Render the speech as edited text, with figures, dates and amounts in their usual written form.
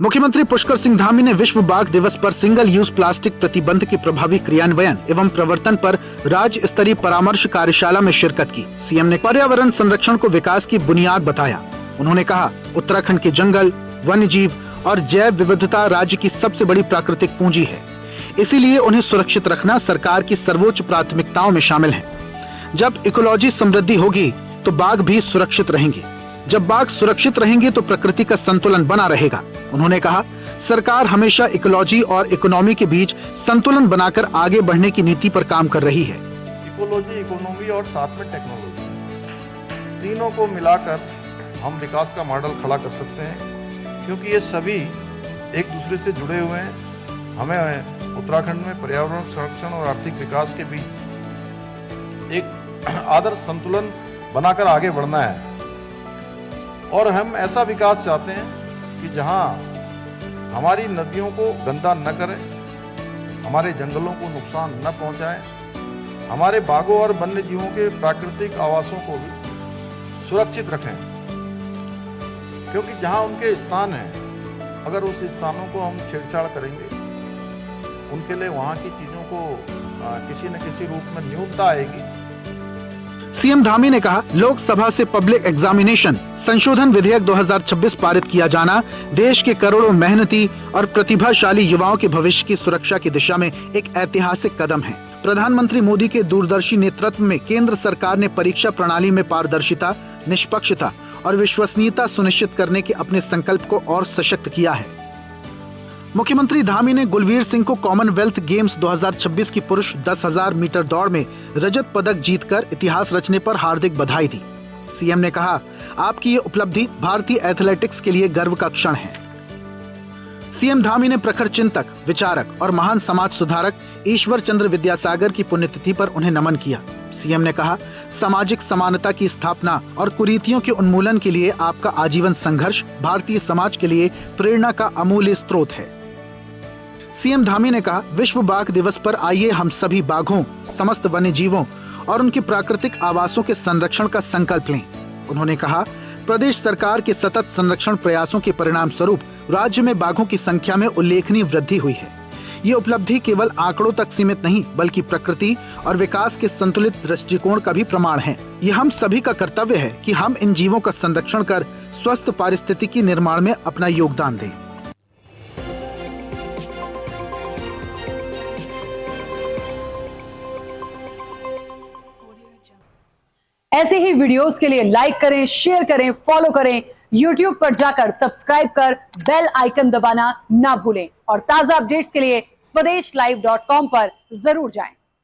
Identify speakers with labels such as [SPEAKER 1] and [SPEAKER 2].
[SPEAKER 1] मुख्यमंत्री पुष्कर सिंह धामी ने विश्व बाघ दिवस पर सिंगल यूज प्लास्टिक प्रतिबंध के प्रभावी क्रियान्वयन एवं प्रवर्तन पर राज्य स्तरीय परामर्श कार्यशाला में शिरकत की। सीएम ने पर्यावरण संरक्षण को विकास की बुनियाद बताया। उन्होंने कहा, उत्तराखंड के जंगल, वन्य जीव और जैव विविधता राज्य की सबसे बड़ी प्राकृतिक पूंजी है, इसीलिए उन्हें सुरक्षित रखना सरकार की सर्वोच्च प्राथमिकताओं में शामिल है। जब इकोलॉजी समृद्धि होगी तो बाघ भी सुरक्षित रहेंगे। जब बाघ सुरक्षित रहेंगे तो प्रकृति का संतुलन बना रहेगा। उन्होंने कहा, सरकार हमेशा इकोलॉजी और इकोनॉमी के बीच संतुलन बनाकर आगे बढ़ने की नीति पर काम कर रही है।
[SPEAKER 2] इकोलॉजी, इकोनॉमी और साथ में टेक्नोलॉजी, तीनों को मिलाकर हम विकास का मॉडल खड़ा कर सकते हैं, क्योंकि ये सभी एक दूसरे से जुड़े हुए हैं। हमें उत्तराखंड में पर्यावरण संरक्षण और आर्थिक विकास के बीच एक आदर्श संतुलन बनाकर आगे बढ़ना है। और हम ऐसा विकास चाहते हैं कि जहां हमारी नदियों को गंदा न करें, हमारे जंगलों को नुकसान न पहुंचाएं, हमारे बाघों और वन्य जीवों के प्राकृतिक आवासों को भी सुरक्षित रखें, क्योंकि जहां उनके स्थान हैं, अगर उस स्थानों को हम छेड़छाड़ करेंगे, उनके लिए वहां की चीजों को किसी न किसी रूप में न्यूनता आएगी।
[SPEAKER 1] सीएम धामी ने कहा, लोकसभा से पब्लिक एग्जामिनेशन संशोधन विधेयक 2026 पारित किया जाना देश के करोड़ों मेहनती और प्रतिभाशाली युवाओं के भविष्य की सुरक्षा की दिशा में एक ऐतिहासिक कदम है। प्रधानमंत्री मोदी के दूरदर्शी नेतृत्व में केंद्र सरकार ने परीक्षा प्रणाली में पारदर्शिता, निष्पक्षता और विश्वसनीयता सुनिश्चित करने के अपने संकल्प को और सशक्त किया है। मुख्यमंत्री धामी ने गुलवीर सिंह को कॉमनवेल्थ गेम्स 2026 की पुरुष 10,000 मीटर दौड़ में रजत पदक जीतकर इतिहास रचने पर हार्दिक बधाई दी। सीएम ने कहा, आपकी ये उपलब्धि भारतीय एथलेटिक्स के लिए गर्व का क्षण है। सीएम धामी ने प्रखर चिंतक, विचारक और महान समाज सुधारक ईश्वर चंद्र विद्यासागर की पुण्यतिथि पर उन्हें नमन किया। सीएम ने कहा, सामाजिक समानता की स्थापना और कुरीतियों के उन्मूलन के लिए आपका आजीवन संघर्ष भारतीय समाज के लिए प्रेरणा का अमूल्य स्रोत है। सीएम धामी ने कहा, विश्व बाघ दिवस पर आइए हम सभी बाघों, समस्त वन्य जीवों और उनके प्राकृतिक आवासों के संरक्षण का संकल्प लें। उन्होंने कहा, प्रदेश सरकार के सतत संरक्षण प्रयासों के परिणाम स्वरूप राज्य में बाघों की संख्या में उल्लेखनीय वृद्धि हुई है। ये उपलब्धि केवल आंकड़ों तक सीमित नहीं, बल्कि प्रकृति और विकास के संतुलित दृष्टिकोण का भी प्रमाण है। ये हम सभी का कर्तव्य है कि हम इन जीवों का संरक्षण कर स्वस्थ पारिस्थितिकी निर्माण में अपना योगदान दें।
[SPEAKER 3] ऐसे ही वीडियोस के लिए लाइक करें, शेयर करें, फॉलो करें। YouTube पर जाकर सब्सक्राइब कर बेल आइकन दबाना ना भूलें और ताजा अपडेट्स के लिए SwadeshLive.com पर जरूर जाएं।